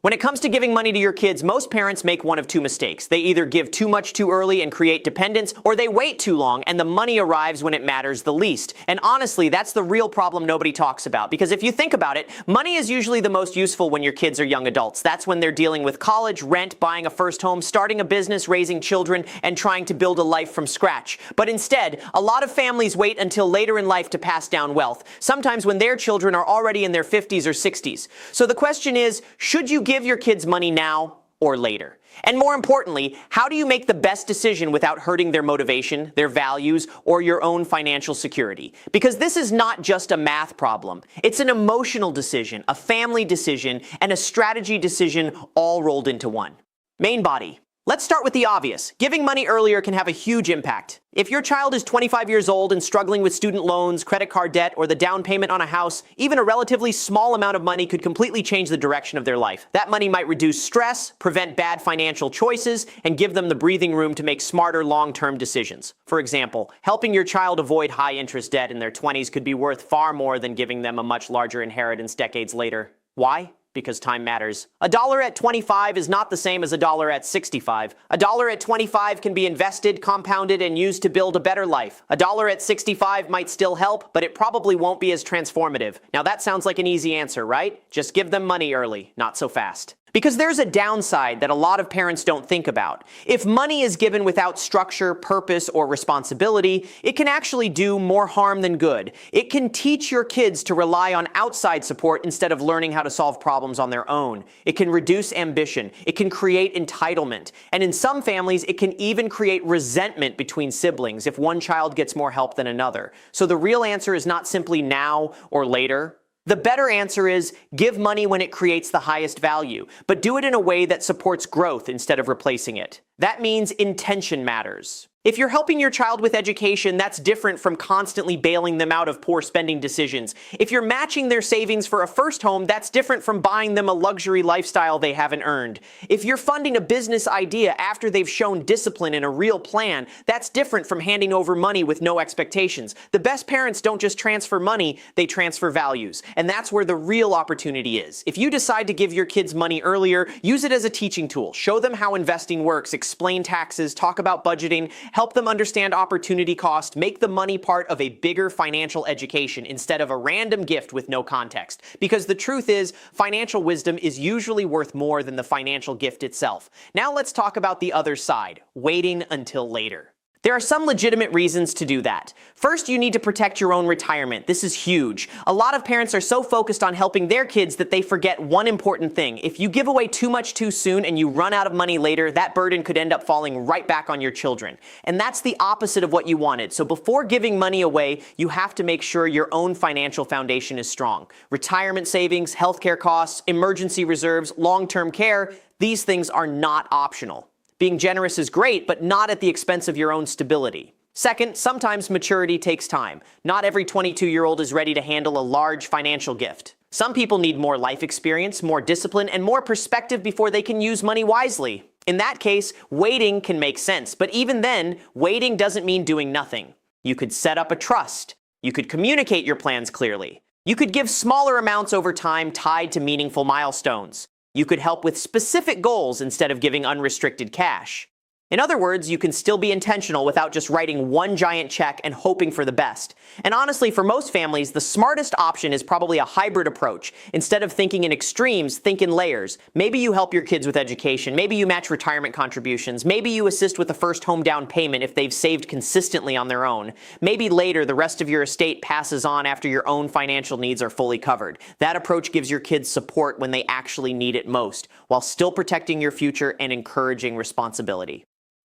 When it comes to giving money to your kids, most parents make one of two mistakes. They either give too much too early and create dependence, or they wait too long and the money arrives when it matters the least. And honestly, that's the real problem nobody talks about. Because if you think about it, money is usually the most useful when your kids are young adults. That's when they're dealing with college, rent, buying a first home, starting a business, raising children, and trying to build a life from scratch. But instead, a lot of families wait until later in life to pass down wealth, sometimes when their children are already in their 50s or 60s. So the question is, should you give your kids money now or later? And more importantly, how do you make the best decision without hurting their motivation, their values, or your own financial security? Because this is not just a math problem. It's an emotional decision, a family decision, and a strategy decision all rolled into one. Main body. Let's start with the obvious. Giving money earlier can have a huge impact. If your child is 25 years old and struggling with student loans, credit card debt, or the down payment on a house, even a relatively small amount of money could completely change the direction of their life. That money might reduce stress, prevent bad financial choices, and give them the breathing room to make smarter long-term decisions. For example, helping your child avoid high-interest debt in their 20s could be worth far more than giving them a much larger inheritance decades later. Why? Because time matters. $1 at 25 is not the same as $1 at 65. $1 at 25 can be invested, compounded, and used to build a better life. $1 at 65 might still help, but it probably won't be as transformative. Now that sounds like an easy answer, right? Just give them money early, not so fast. Because there's a downside that a lot of parents don't think about. If money is given without structure, purpose, or responsibility, it can actually do more harm than good. It can teach your kids to rely on outside support instead of learning how to solve problems on their own. It can reduce ambition. It can create entitlement. And in some families, it can even create resentment between siblings if one child gets more help than another. So the real answer is not simply now or later. The better answer is give money when it creates the highest value, but do it in a way that supports growth instead of replacing it. That means intention matters. If you're helping your child with education, that's different from constantly bailing them out of poor spending decisions. If you're matching their savings for a first home, that's different from buying them a luxury lifestyle they haven't earned. If you're funding a business idea after they've shown discipline and a real plan, that's different from handing over money with no expectations. The best parents don't just transfer money, they transfer values. And that's where the real opportunity is. If you decide to give your kids money earlier, use it as a teaching tool. Show them how investing works, explain taxes, talk about budgeting, help them understand opportunity cost, make the money part of a bigger financial education instead of a random gift with no context. Because the truth is, financial wisdom is usually worth more than the financial gift itself. Now let's talk about the other side, waiting until later. There are some legitimate reasons to do that. First, you need to protect your own retirement. This is huge. A lot of parents are so focused on helping their kids that they forget one important thing. If you give away too much too soon and you run out of money later, that burden could end up falling right back on your children. And that's the opposite of what you wanted. So before giving money away, you have to make sure your own financial foundation is strong. Retirement savings, healthcare costs, emergency reserves, long-term care, these things are not optional. Being generous is great, but not at the expense of your own stability. Second, sometimes maturity takes time. Not every 22-year-old is ready to handle a large financial gift. Some people need more life experience, more discipline, and more perspective before they can use money wisely. In that case, waiting can make sense, but even then, waiting doesn't mean doing nothing. You could set up a trust. You could communicate your plans clearly. You could give smaller amounts over time tied to meaningful milestones. You could help with specific goals instead of giving unrestricted cash. In other words, you can still be intentional without just writing one giant check and hoping for the best. And honestly, for most families, the smartest option is probably a hybrid approach. Instead of thinking in extremes, think in layers. Maybe you help your kids with education. Maybe you match retirement contributions. Maybe you assist with the first home down payment if they've saved consistently on their own. Maybe later, the rest of your estate passes on after your own financial needs are fully covered. That approach gives your kids support when they actually need it most, while still protecting your future and encouraging responsibility.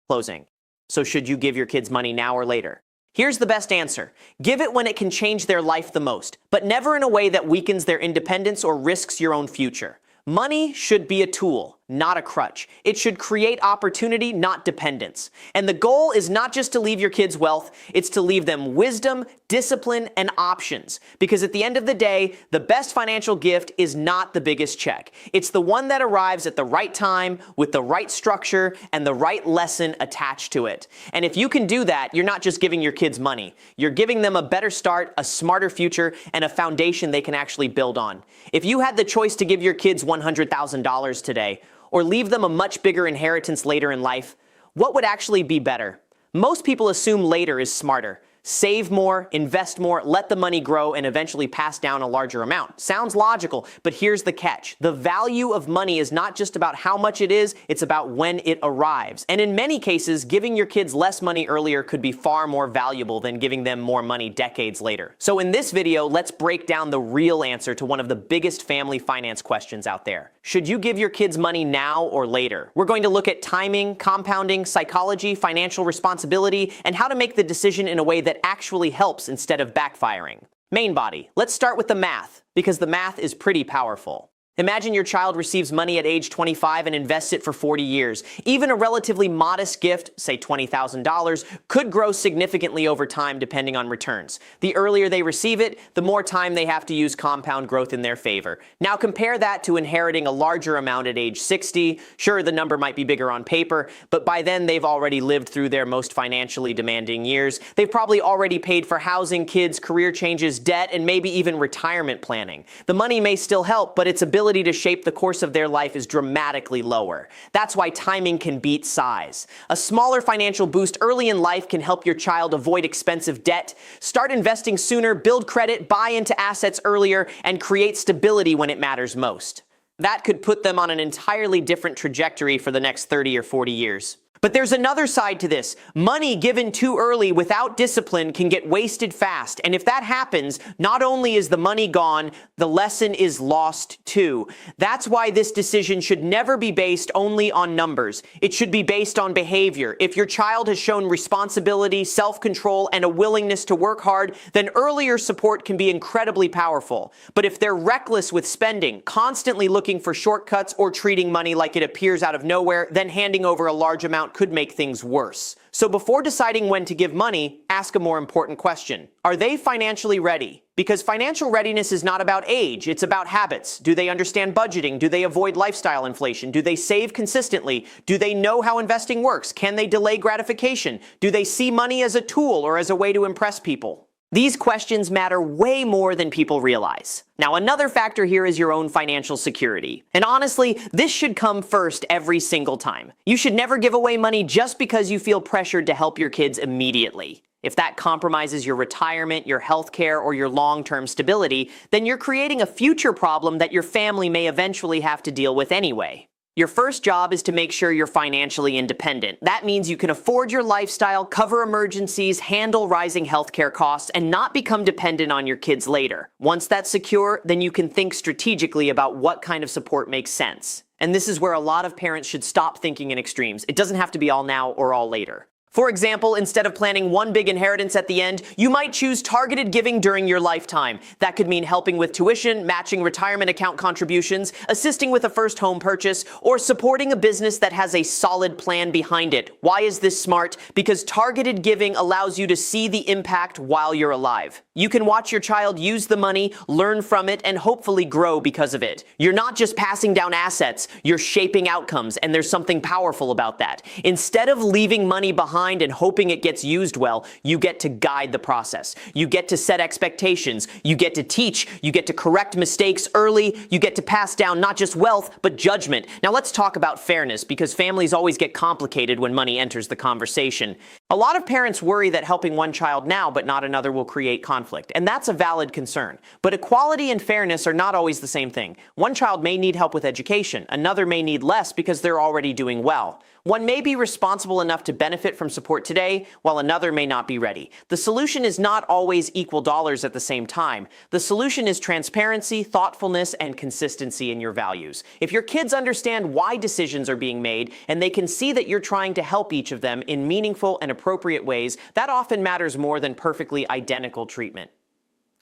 Closing. So should you give your kids money now or later? Here's the best answer. Give it when it can change their life the most, but never in a way that weakens their independence or risks your own future. Money should be a tool, not a crutch. It should create opportunity, not dependence. And the goal is not just to leave your kids wealth, it's to leave them wisdom, discipline, and options. Because at the end of the day, the best financial gift is not the biggest check. It's the one that arrives at the right time, with the right structure, and the right lesson attached to it. And if you can do that, you're not just giving your kids money. You're giving them a better start, a smarter future, and a foundation they can actually build on. If you had the choice to give your kids $100,000 today, or leave them a much bigger inheritance later in life, what would actually be better? Most people assume later is smarter. Save more, invest more, let the money grow, and eventually pass down a larger amount. Sounds logical, but here's the catch. The value of money is not just about how much it is, it's about when it arrives. And in many cases, giving your kids less money earlier could be far more valuable than giving them more money decades later. So in this video, let's break down the real answer to one of the biggest family finance questions out there. Should you give your kids money now or later? We're going to look at timing, compounding, psychology, financial responsibility, and how to make the decision in a way that actually helps instead of backfiring. Main body. Let's start with the math, because the math is pretty powerful. Imagine your child receives money at age 25 and invests it for 40 years. Even a relatively modest gift, say $20,000, could grow significantly over time depending on returns. The earlier they receive it, the more time they have to use compound growth in their favor. Now compare that to inheriting a larger amount at age 60. Sure, the number might be bigger on paper, but by then they've already lived through their most financially demanding years. They've probably already paid for housing, kids, career changes, debt, and maybe even retirement planning. The money may still help, but its ability to shape the course of their life is dramatically lower. That's why timing can beat size. A smaller financial boost early in life can help your child avoid expensive debt, start investing sooner, build credit, buy into assets earlier, and create stability when it matters most. That could put them on an entirely different trajectory for the next 30 or 40 years. But there's another side to this. Money given too early without discipline can get wasted fast. And if that happens, not only is the money gone, the lesson is lost too. That's why this decision should never be based only on numbers. It should be based on behavior. If your child has shown responsibility, self-control, and a willingness to work hard, then earlier support can be incredibly powerful. But if they're reckless with spending, constantly looking for shortcuts, or treating money like it appears out of nowhere, then handing over a large amount could make things worse. So before deciding when to give money, ask a more important question. Are they financially ready? Because financial readiness is not about age, it's about habits. Do they understand budgeting? Do they avoid lifestyle inflation? Do they save consistently? Do they know how investing works? Can they delay gratification? Do they see money as a tool or as a way to impress people? These questions matter way more than people realize. Now, another factor here is your own financial security. And honestly, this should come first every single time. You should never give away money just because you feel pressured to help your kids immediately. If that compromises your retirement, your healthcare, or your long-term stability, then you're creating a future problem that your family may eventually have to deal with anyway. Your first job is to make sure you're financially independent. That means you can afford your lifestyle, cover emergencies, handle rising healthcare costs, and not become dependent on your kids later. Once that's secure, then you can think strategically about what kind of support makes sense. And this is where a lot of parents should stop thinking in extremes. It doesn't have to be all now or all later. For example, instead of planning one big inheritance at the end, you might choose targeted giving during your lifetime. That could mean helping with tuition, matching retirement account contributions, assisting with a first home purchase, or supporting a business that has a solid plan behind it. Why is this smart? Because targeted giving allows you to see the impact while you're alive. You can watch your child use the money, learn from it, and hopefully grow because of it. You're not just passing down assets, you're shaping outcomes, and there's something powerful about that. Instead of leaving money behind and hoping it gets used well, you get to guide the process. You get to set expectations. You get to teach. You get to correct mistakes early. You get to pass down not just wealth, but judgment. Now let's talk about fairness, because families always get complicated when money enters the conversation. A lot of parents worry that helping one child now but not another will create conflict, and that's a valid concern. But equality and fairness are not always the same thing. One child may need help with education. Another may need less because they're already doing well. One may be responsible enough to benefit from support today, while another may not be ready. The solution is not always equal dollars at the same time. The solution is transparency, thoughtfulness, and consistency in your values. If your kids understand why decisions are being made, and they can see that you're trying to help each of them in meaningful and appropriate ways, that often matters more than perfectly identical treatment.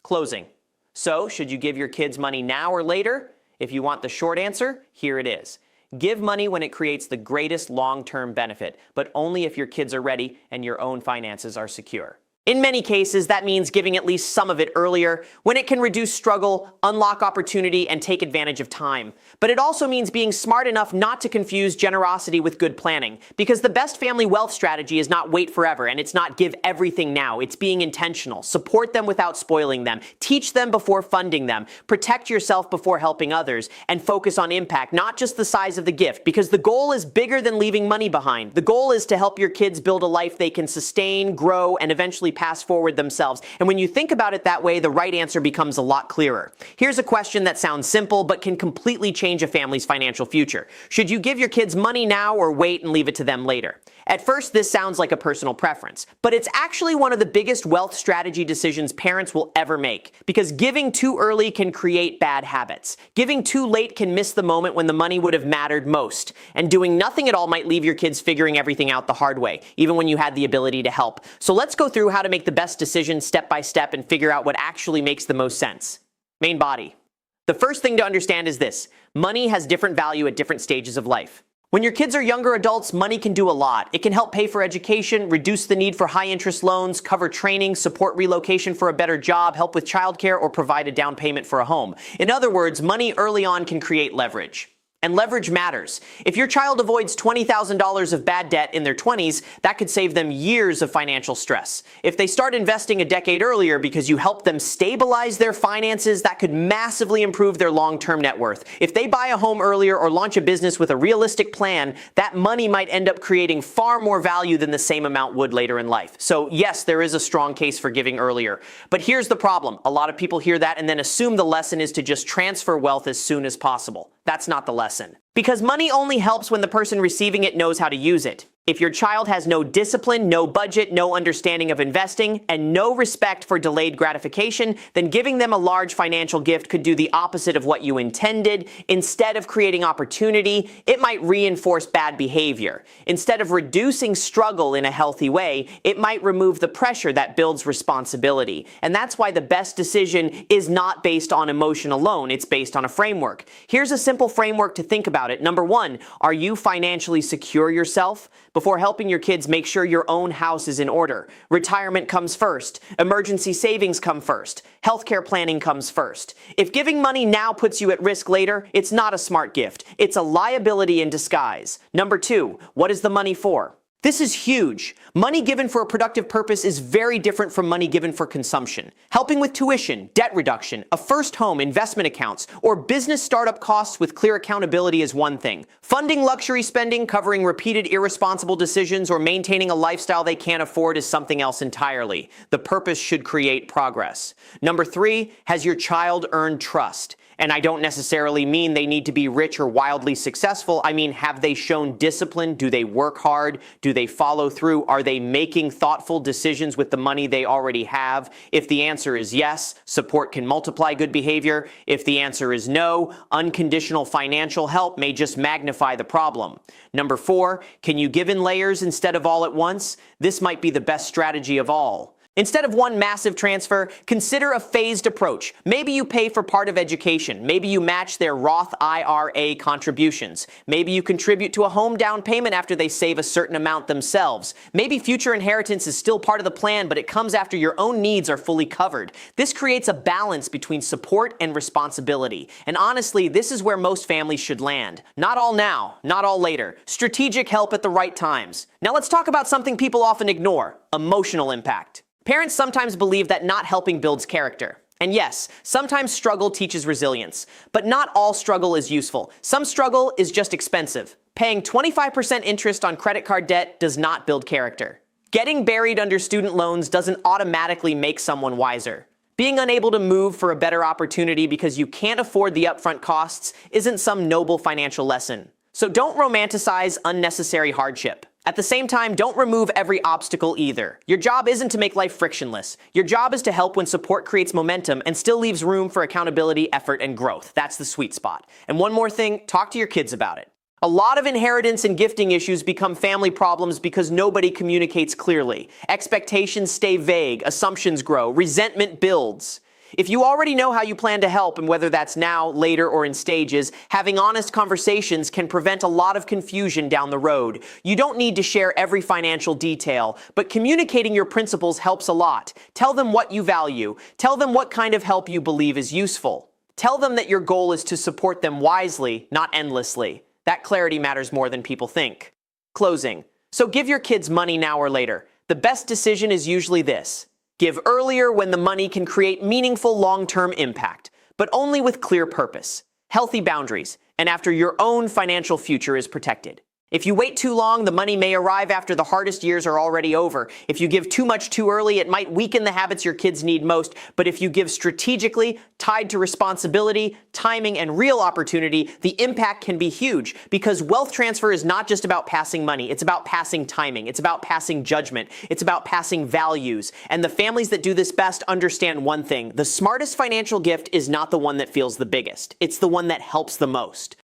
Closing. So, should you give your kids money now or later? If you want the short answer, here it is. Give money when it creates the greatest long-term benefit, but only if your kids are ready and your own finances are secure. In many cases, that means giving at least some of it earlier, when it can reduce struggle, unlock opportunity, and take advantage of time. But it also means being smart enough not to confuse generosity with good planning, because the best family wealth strategy is not wait forever, and it's not give everything now. It's being intentional. Support them without spoiling them. Teach them before funding them. Protect yourself before helping others, and focus on impact, not just the size of the gift, because the goal is bigger than leaving money behind. The goal is to help your kids build a life they can sustain, grow, and eventually pass forward themselves. And when you think about it that way, the right answer becomes a lot clearer. Here's a question that sounds simple, but can completely change a family's financial future. Should you give your kids money now or wait and leave it to them later? At first, this sounds like a personal preference, but it's actually one of the biggest wealth strategy decisions parents will ever make, because giving too early can create bad habits. Giving too late can miss the moment when the money would have mattered most, and doing nothing at all might leave your kids figuring everything out the hard way, even when you had the ability to help. So let's go through how to make the best decision step by step and figure out what actually makes the most sense. Main body. The first thing to understand is this: money has different value at different stages of life. When your kids are younger adults, money can do a lot. It can help pay for education, reduce the need for high-interest loans, cover training, support relocation for a better job, help with childcare, or provide a down payment for a home. In other words, money early on can create leverage. And leverage matters. If your child avoids $20,000 of bad debt in their 20s, that could save them years of financial stress. If they start investing a decade earlier because you help them stabilize their finances, that could massively improve their long-term net worth. If they buy a home earlier or launch a business with a realistic plan, that money might end up creating far more value than the same amount would later in life. So yes, there is a strong case for giving earlier. But here's the problem. A lot of people hear that and then assume the lesson is to just transfer wealth as soon as possible. That's not the lesson. Because money only helps when the person receiving it knows how to use it. If your child has no discipline, no budget, no understanding of investing, and no respect for delayed gratification, then giving them a large financial gift could do the opposite of what you intended. Instead of creating opportunity, it might reinforce bad behavior. Instead of reducing struggle in a healthy way, it might remove the pressure that builds responsibility. And that's why the best decision is not based on emotion alone, it's based on a framework. Here's a simple framework to think about it. Number one, are you financially secure yourself? Before helping your kids, make sure your own house is in order. Retirement comes first. Emergency savings come first. Healthcare planning comes first. If giving money now puts you at risk later, it's not a smart gift. It's a liability in disguise. Number two, what is the money for? This is huge. Money given for a productive purpose is very different from money given for consumption. Helping with tuition, debt reduction, a first home, investment accounts, or business startup costs with clear accountability is one thing. Funding luxury spending, covering repeated irresponsible decisions, or maintaining a lifestyle they can't afford is something else entirely. The purpose should create progress. Number three, has your child earned trust? And I don't necessarily mean they need to be rich or wildly successful. I mean, have they shown discipline? Do they work hard? Do they follow through? Are they making thoughtful decisions with the money they already have? If the answer is yes, support can multiply good behavior. If the answer is no, unconditional financial help may just magnify the problem. Number four, can you give in layers instead of all at once? This might be the best strategy of all. Instead of one massive transfer, consider a phased approach. Maybe you pay for part of education. Maybe you match their Roth IRA contributions. Maybe you contribute to a home down payment after they save a certain amount themselves. Maybe future inheritance is still part of the plan, but it comes after your own needs are fully covered. This creates a balance between support and responsibility. And honestly, this is where most families should land. Not all now, not all later. Strategic help at the right times. Now let's talk about something people often ignore: emotional impact. Parents sometimes believe that not helping builds character. And yes, sometimes struggle teaches resilience. But not all struggle is useful. Some struggle is just expensive. Paying 25% interest on credit card debt does not build character. Getting buried under student loans doesn't automatically make someone wiser. Being unable to move for a better opportunity because you can't afford the upfront costs isn't some noble financial lesson. So don't romanticize unnecessary hardship. At the same time, don't remove every obstacle either. Your job isn't to make life frictionless. Your job is to help when support creates momentum and still leaves room for accountability, effort, and growth. That's the sweet spot. And one more thing, talk to your kids about it. A lot of inheritance and gifting issues become family problems because nobody communicates clearly. Expectations stay vague, assumptions grow, resentment builds. If you already know how you plan to help, and whether that's now, later, or in stages, having honest conversations can prevent a lot of confusion down the road. You don't need to share every financial detail, but communicating your principles helps a lot. Tell them what you value. Tell them what kind of help you believe is useful. Tell them that your goal is to support them wisely, not endlessly. That clarity matters more than people think. Closing. So give your kids money now or later. The best decision is usually this. Give earlier when the money can create meaningful long-term impact, but only with clear purpose, healthy boundaries, and after your own financial future is protected. If you wait too long, the money may arrive after the hardest years are already over. If you give too much too early, it might weaken the habits your kids need most. But if you give strategically, tied to responsibility, timing, and real opportunity, the impact can be huge. Because wealth transfer is not just about passing money. It's about passing timing. It's about passing judgment. It's about passing values. And the families that do this best understand one thing. The smartest financial gift is not the one that feels the biggest. It's the one that helps the most.